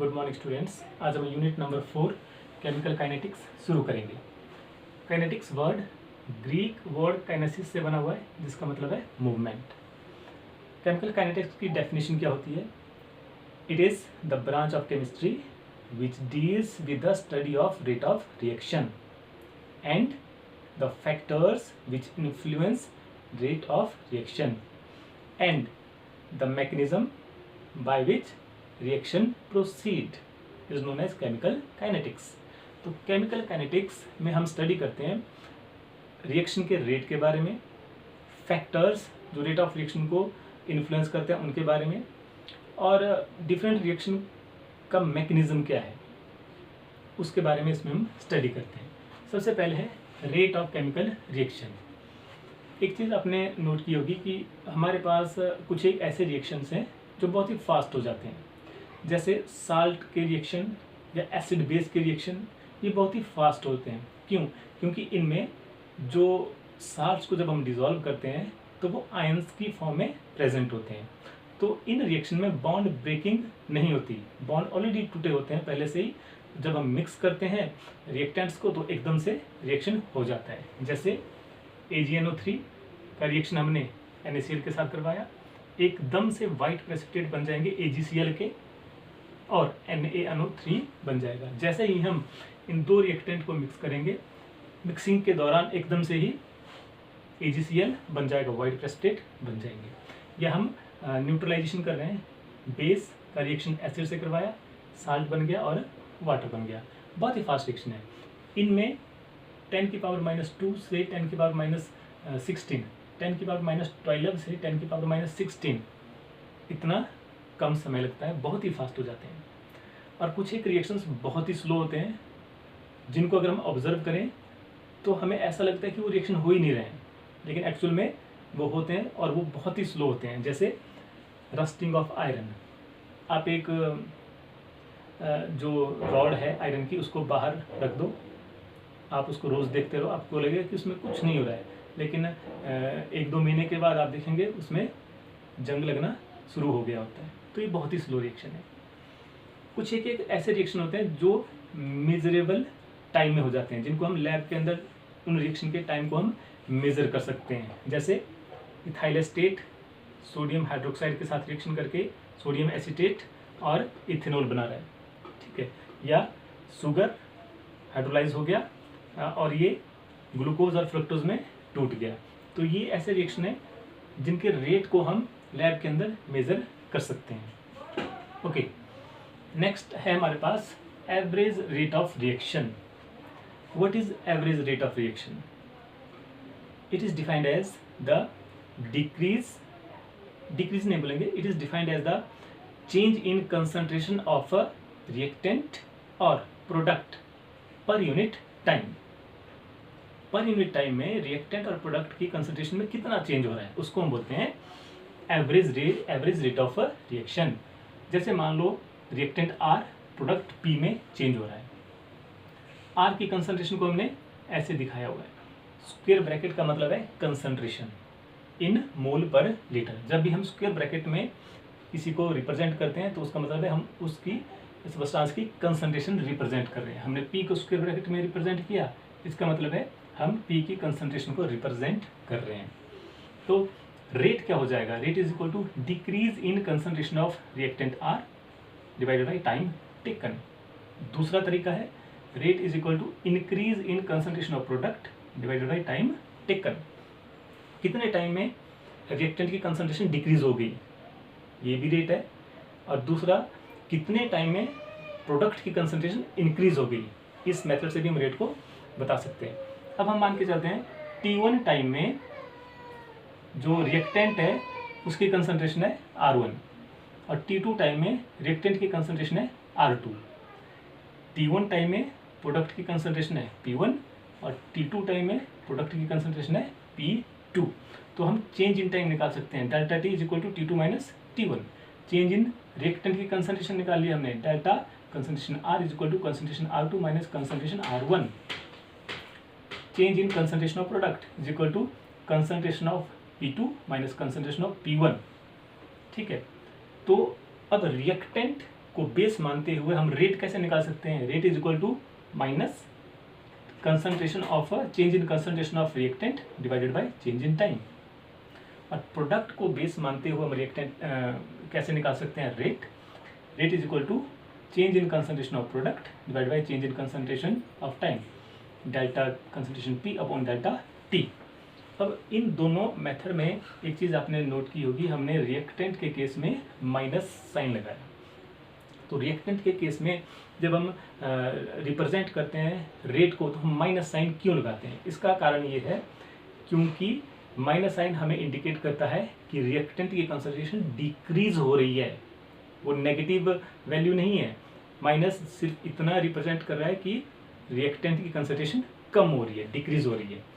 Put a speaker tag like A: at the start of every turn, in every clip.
A: Good morning students. आज हम unit number 4 chemical kinetics शुरू करेंगे। Kinetics word Greek word kinesis से बना हुआ है, जिसका मतलब है मूवमेंट। केमिकल काइनेटिक्स की डेफिनेशन क्या होती है? It is the branch of chemistry which deals with the study of rate of reaction and the factors which influence rate of reaction and the mechanism by which reaction proceed is known as chemical kinetics। तो chemical kinetics में हम study करते हैं reaction के rate के बारे में, factors जो रेट ऑफ रिएक्शन को इन्फ्लुएंस करते हैं उनके बारे में, और डिफरेंट रिएक्शन का मैकेनिज्म क्या है उसके बारे में इसमें हम स्टडी करते हैं। सबसे पहले है रेट ऑफ केमिकल रिएक्शन। एक चीज़ आपने नोट की होगी कि हमारे पास कुछ एक ऐसे रिएक्शंस हैं जो बहुत ही फास्ट हो जाते हैं, जैसे साल्ट के रिएक्शन या एसिड बेस के रिएक्शन, ये बहुत ही फास्ट होते हैं। क्यों? क्योंकि इनमें जो साल्ट्स को जब हम डिज़ोल्व करते हैं तो वो आयंस की फॉर्म में प्रेजेंट होते हैं। तो इन रिएक्शन में बॉन्ड ब्रेकिंग नहीं होती, बॉन्ड ऑलरेडी टूटे होते हैं पहले से ही। जब हम मिक्स करते हैं रिएक्टेंट्स को तो एकदम से रिएक्शन हो जाता है। जैसे AgNO3 का रिएक्शन हमने NaCl के साथ करवाया, एकदम से वाइट प्रेसिपिटेट बन जाएंगे AgCl के और NaNO3 बन जाएगा। जैसे ही हम इन दो रिएक्टेंट को मिक्स करेंगे, मिक्सिंग के दौरान एकदम से ही AgCl बन जाएगा, वाइट प्रेसिपिटेट बन जाएंगे। या हम न्यूट्रलाइजेशन कर रहे हैं, बेस का रिएक्शन एसिड से करवाया, साल्ट बन गया और वाटर बन गया। बहुत ही फास्ट रिएक्शन है। इनमें 10⁻² से 10⁻16 10⁻12 से 10⁻16 इतना कम समय लगता है, बहुत ही फास्ट हो जाते हैं। और कुछ एक रिएक्शंस बहुत ही स्लो होते हैं, जिनको अगर हम ऑब्जर्व करें तो हमें ऐसा लगता है कि वो रिएक्शन हो ही नहीं रहे हैं, लेकिन एक्चुअल में वो होते हैं और वो बहुत ही स्लो होते हैं। जैसे रस्टिंग ऑफ आयरन। आप एक जो रॉड है आयरन की, उसको बाहर रख दो, आप उसको रोज़ देखते रहो, आपको लगेगा कि उसमें कुछ नहीं हो रहा है, लेकिन 1-2 महीने के बाद आप देखेंगे उसमें जंग लगना शुरू हो गया होता है। तो ये बहुत ही स्लो रिएक्शन है। कुछ एक ऐसे रिएक्शन होते हैं जो मेजरेबल टाइम में हो जाते हैं, जिनको हम लैब के अंदर उन रिएक्शन के टाइम को हम मेज़र कर सकते हैं। जैसे इथाइल एस्टेट सोडियम हाइड्रोक्साइड के साथ रिएक्शन करके सोडियम एसीटेट और इथेनॉल बना रहा है, ठीक है। या शुगर हाइड्रोलाइज हो गया और ये ग्लूकोज और फ्रक्टोज में टूट गया। तो ये ऐसे रिएक्शन है जिनके रेट को हम लैब के अंदर मेज़र कर सकते हैं। ओके, नेक्स्ट है हमारे पास average rate of reaction. What is average rate of reaction? It is defined as the decrease नहीं बोलेंगे, it is defined as the change in concentration of a reactant और product per unit time. Per unit time में reactant और product की concentration में कितना change हो रहा है, उसको हम बोलते हैं एवरेज रेट ऑफ रिएक्शन। जैसे मान लो रिएक्टेंट R प्रोडक्ट P में चेंज हो रहा है। R की कंसंट्रेशन को हमने ऐसे दिखाया हुआ है, स्क्वायर ब्रैकेट का मतलब है कंसंट्रेशन इन मोल पर लीटर। जब भी हम स्क्वायर ब्रैकेट में किसी को रिप्रेजेंट करते हैं तो उसका मतलब है हम उसकी सब्सटेंस की कंसंट्रेशन रिप्रेजेंट कर रहे हैं। हमने P को स्क्वायर ब्रैकेट में रिप्रेजेंट किया, इसका मतलब है हम P की कंसंट्रेशन को रिप्रेजेंट कर रहे हैं। तो रेट क्या हो जाएगा? Rate is equal to decrease in concentration of reactant R divided by time taken. दूसरा तरीका है rate is equal to increase in concentration of product divided by time taken. कितने टाइम में रिएक्टेंट की कंसंट्रेशन डिक्रीज हो गई, ये भी रेट है। और दूसरा, कितने टाइम में प्रोडक्ट की कंसंट्रेशन इंक्रीज हो गई, इस मेथड से भी हम रेट को बता सकते हैं। अब हम मान के चलते हैं T1 टाइम में जो रिएक्टेंट है उसकी कंसंट्रेशन है R1 और T2 टाइम में रिएक्टेंट की कंसंट्रेशन है R2। T1 टाइम में प्रोडक्ट की कंसंट्रेशन है P1 और T2 टाइम में प्रोडक्ट की कंसंट्रेशन है P2। तो हम चेंज इन टाइम निकाल सकते हैं, delta T is equal to T2 minus T1। Change in reactant की कंसंट्रेशन निकाल लिया हमने, delta concentration R is equal to concentration R2 minus concentration R1। Change in concentration of product is equal to concentration of P2 minus concentration of P1, ठीक है। तो अब reactant को base मानते हुए हम रेट कैसे निकाल सकते हैं? Rate is equal to minus concentration of change in concentration of reactant divided by change in time. और प्रोडक्ट को बेस मानते हुए हम रिएक्टेंट कैसे निकाल सकते हैं? Rate is equal to change in concentration of product divide by change in concentration of time, delta concentration P upon delta T। अब इन दोनों मेथड में एक चीज़ आपने नोट की होगी, हमने रिएक्टेंट के केस में माइनस साइन लगाया। तो रिएक्टेंट के केस में जब हम रिप्रेजेंट करते हैं रेट को, तो हम माइनस साइन क्यों लगाते हैं? इसका कारण ये है क्योंकि माइनस साइन हमें इंडिकेट करता है कि रिएक्टेंट की कंसंट्रेशन डिक्रीज हो रही है, वो नेगेटिव वैल्यू नहीं है। माइनस सिर्फ इतना रिप्रेजेंट कर रहा है कि रिएक्टेंट की कंसंट्रेशन कम हो रही है, डिक्रीज हो रही है।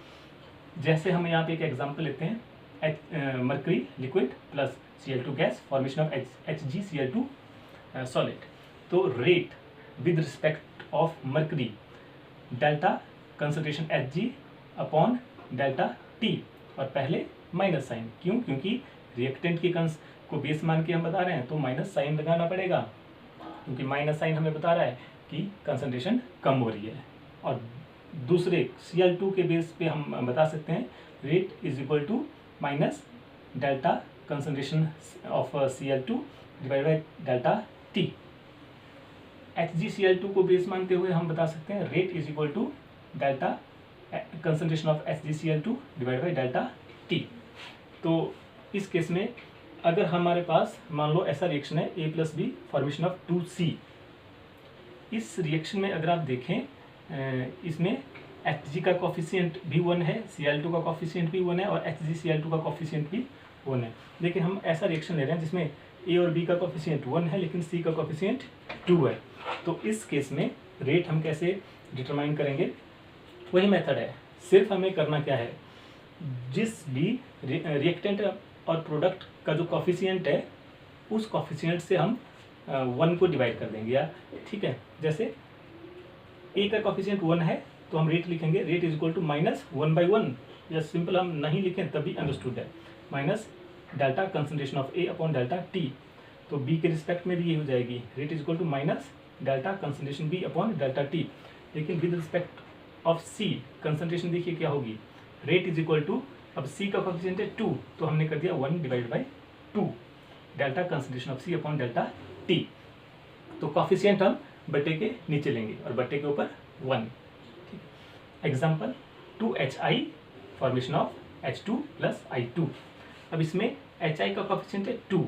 A: जैसे हम यहाँ पे एक एग्जांपल लेते हैं, mercury liquid plus Cl2 gas, formation of HgCl2 solid. तो rate with respect of mercury delta concentration Hg upon delta T, और पहले माइनस साइन क्यों? क्योंकि रिएक्टेंट की को बेस मान के हम बता रहे हैं, तो माइनस साइन लगाना पड़ेगा, क्योंकि माइनस साइन हमें बता रहा है कि कंसंट्रेशन कम हो रही है। और दूसरे Cl2 के बेस पे हम बता सकते हैं rate is equal to minus delta concentration of Cl2 divide by delta T। HgCl2 को बेस मानते हुए हम बता सकते हैं rate is equal to delta concentration of HgCl2 divide by delta T। तो इस केस में अगर हमारे पास मान लो ऐसा रिएक्शन है A plus B formation of 2C, इस रिएक्शन में अगर आप देखें इसमें Hg का कॉफिशिएंट भी 1 है, Cl2 का कॉफिशिएंट भी 1 है और HgCl2 का कॉफिशिएंट भी 1 है। लेकिन हम ऐसा रिएक्शन ले रहे हैं जिसमें A और B का कॉफिशिएंट 1 है लेकिन C का कॉफिशिएंट 2 है। तो इस केस में रेट हम कैसे डिटरमाइन करेंगे? वही मेथड है, सिर्फ हमें करना क्या है, जिस भी रिएक्टेंट और प्रोडक्ट का जो कॉफिशिएंट है उस कॉफिशिएंट से हम 1 को डिवाइड कर देंगे, या ठीक है। जैसे A का कॉफिशिएंट 1 है तो हम रेट लिखेंगे rate is equal to minus 1/1, या सिंपल हम नहीं लिखें तभी अंडरस्टूड है, minus delta concentration of A upon delta T। तो B के रिस्पेक्ट में भी ये हो जाएगी rate is equal to minus delta concentration B upon delta T। लेकिन with respect of C concentration देखिए क्या होगी, रेट इज इक्वल टू, अब C का कॉफिशिएंट है 2 तो हमने कर दिया 1 divide by 2 delta concentration of C upon delta T। तो कॉफिशिएंट हम बट्टे के नीचे लेंगे और बट्टे के ऊपर 1। ठीक, example 2HI formation of H2 plus I2। अब इसमें HI का कॉफिशिएंट है 2,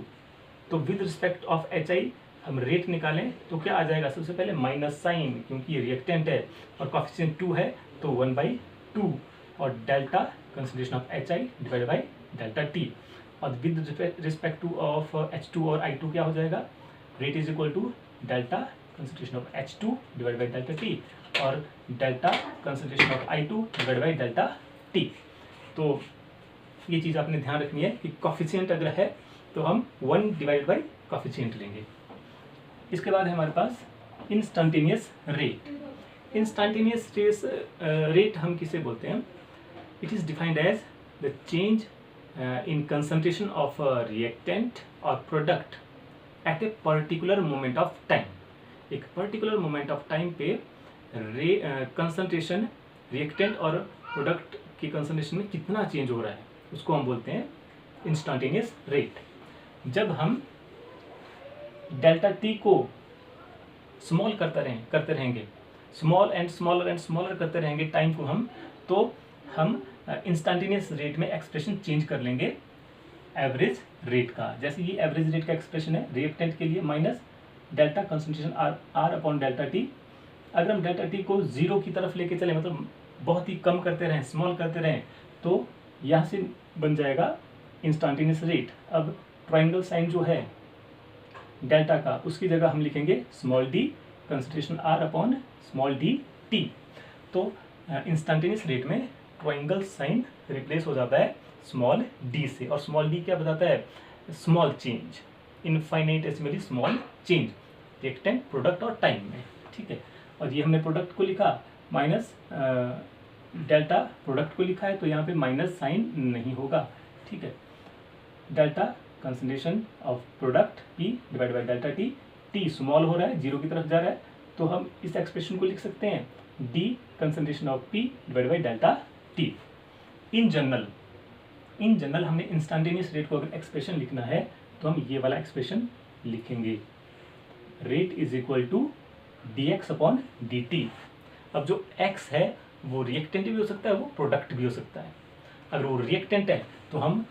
A: तो विद रिस्पेक्ट ऑफ HI हम रेट निकालें तो क्या आ जाएगा? सबसे पहले माइनस साइन, क्योंकि ये रिएक्टेंट है और कॉफिशिएंट 2 है तो 1/2, और delta concentration of HI divide by delta T। और with respect to of H2 और I2 क्या हो जाएगा? Rate is equal to delta concentration of H2 divide by delta T और delta concentration of I2 divide by delta T। तो ये चीज़ आपने ध्यान रखनी है कि कॉफिशिएंट अगर है तो हम 1 डिवाइड बाई कॉफिशिएंट लेंगे। इसके बाद है हमारे पास इंस्टैंटेनियस रेट। इंस्टैंटेनियस रेट हम किसे बोलते हैं? It is defined as the change in concentration of reactant और product at a particular moment of time. एक पर्टिकुलर मोमेंट ऑफ टाइम पे कंसंट्रेशन रिएक्टेंट और प्रोडक्ट की कंसंट्रेशन में कितना चेंज हो रहा है उसको हम बोलते हैं इंस्टैंटेनियस रेट। जब हम डेल्टा T को स्मॉल करते रहेंगे, स्मॉल एंड स्मॉलर करते रहेंगे टाइम को तो हम इंस्टैंटेनियस रेट में एक्सप्रेशन चेंज कर लेंगे एवरेज रेट का। जैसे ये एवरेज रेट का एक्सप्रेशन है रिएक्टेंट के लिए minus delta concentration R upon delta T। अगर हम डेल्टा T को 0 की तरफ लेके चले, मतलब बहुत ही कम करते रहें, स्मॉल करते रहें, तो यहाँ से बन जाएगा इंस्टैंटेनियस रेट। अब ट्रायंगल साइन जो है डेल्टा का, उसकी जगह हम लिखेंगे small d concentration R upon small d T। तो इंस्टैंटेनियस रेट में ट्रायंगल साइन रिप्लेस हो जाता है स्मॉल d से, और स्मॉल d क्या बताता है? Small change, infinitesimally small change reactant, product और टाइम में। ठीक है, और ये हमने प्रोडक्ट को लिखा माइनस डेल्टा प्रोडक्ट को लिखा है तो यहाँ पे माइनस साइन नहीं होगा। ठीक है, delta concentration of product P divide by delta T, T small हो रहा है, जीरो की तरफ जा रहा है, तो हम इस एक्सप्रेशन को लिख सकते हैं D concentration of P divide by delta T. In general हमने इंस्टेंटेनियस रेट को अगर एक्सप्रेशन लिखना है तो हम ये वाला एक्सप्रेशन लिखेंगे, rate is equal to d x upon D t. अब जो x है वो रिएक्टेंट भी हो सकता है, वो प्रोडक्ट भी हो सकता है। अगर वो रिएक्टेंट है तो हम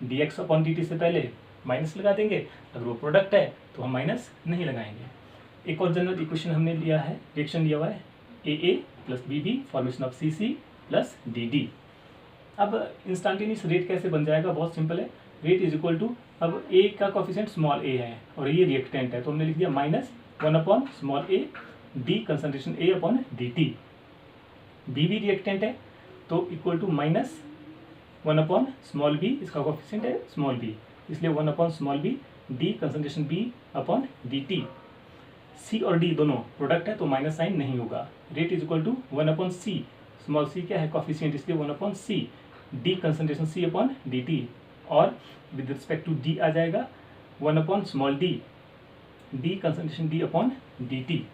A: D x upon D T से पहले माइनस लगा देंगे, अगर वो प्रोडक्ट है तो हम माइनस नहीं लगाएंगे। एक और जनरल इक्वेशन हमने लिया है, रिएक्शन लिया हुआ है A plus B B formation of C C plus D D. अब इंस्टेंटेनियस रेट कैसे बन जाएगा, बहुत सिंपल है। रेट इज इक्वल टू, अब ए का कोफिशिएंट स्मॉल ए है और ये रिएक्टेंट है, तो हमने लिख दिया minus one upon small A D concentration A upon D T. B भी रिएक्टेंट है तो equal to minus one upon small B, इसका कोफिशिएंट है स्मॉल बी, इसलिए one upon small B D concentration B upon D T. C और D दोनों product है तो माइनस साइन नहीं होगा। Rate is equal to one upon C, small C क्या है कोफिशिएंट, इसलिए one upon C D concentration C upon D T, और विद रिस्पेक्ट टू डी आ जाएगा one upon small D D concentration D upon D T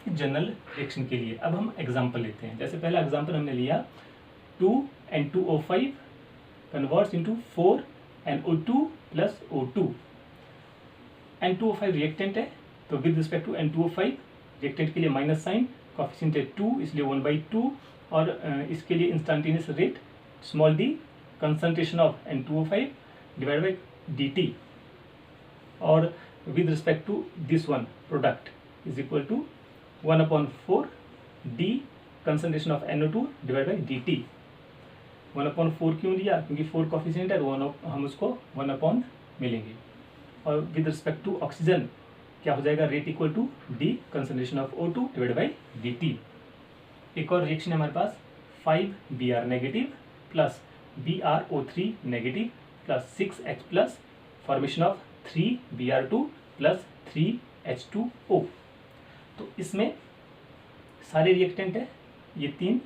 A: general reaction के लिए। अब हम एग्जांपल लेते हैं। जैसे पहला एग्जांपल हमने लिया 2N2O5 converts into 4NO2 plus O2। N2O5 reactant है तो with respect to N2O5 reactant के लिए माइनस साइन, कोफिशिएंट है 2 इसलिए 1/2, और इसके लिए instantaneous rate small D concentration of N2O5 divide by D T, और with respect to this one product is equal to 1/4 D concentration of NO2 divide by D T. 1/4 क्यों लिया, क्योंकि 4 coefficient है तो हम उसको 1/, मिलेंगे। और विद रिस्पेक्ट टू ऑक्सीजन क्या हो जाएगा, rate equal to d concentration of O2 divide by D t. एक और रिएक्शन है हमारे पास 5Br negative plus BrO3 negative plus 6H plus formation of 3Br2 plus 3H2O। तो इसमें सारे रिएक्टेंट है ये 3,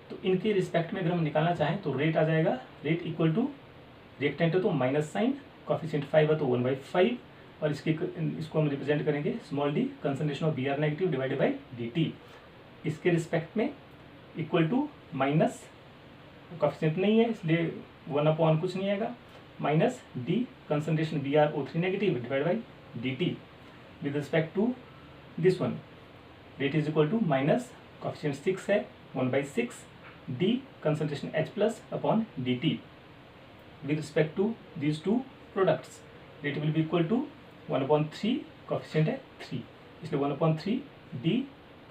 A: तो इनके रिस्पेक्ट में अगर हम निकालना चाहें तो रेट आ जाएगा, रेट इक्वल टू रिएक्टेंट है तो माइनस साइन, कोफिशिएंट 5 है तो 1/5, और इसको हम रिप्रेजेंट करेंगे small D concentration of Br negative divided by D t. इसके रिस्पेक्ट में इक्वल टू माइनस, कोफिशिएंट नहीं है इसलिए 1/, कुछ नहीं आएगा, minus d concentration BrO3 negative divide by D t with respect to this one, rate is equal to minus coefficient 6 है 1/6 d concentration H plus upon D t with respect to these two products, rate will be equal to 1/3, coefficient है 3 इसलिए 1/3 d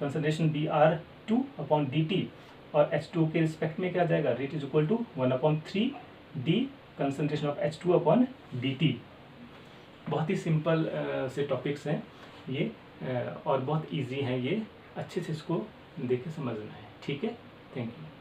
A: concentration Br2 upon D T, और H2 के respect में क्या आ जाएगा, rate is equal to 1/3 d concentration of H2 upon D t. बहुत ही सिंपल से टॉपिक्स हैं ये, और बहुत इजी हैं ये, अच्छे से इसको देख के समझना है। ठीक है, थैंक यू।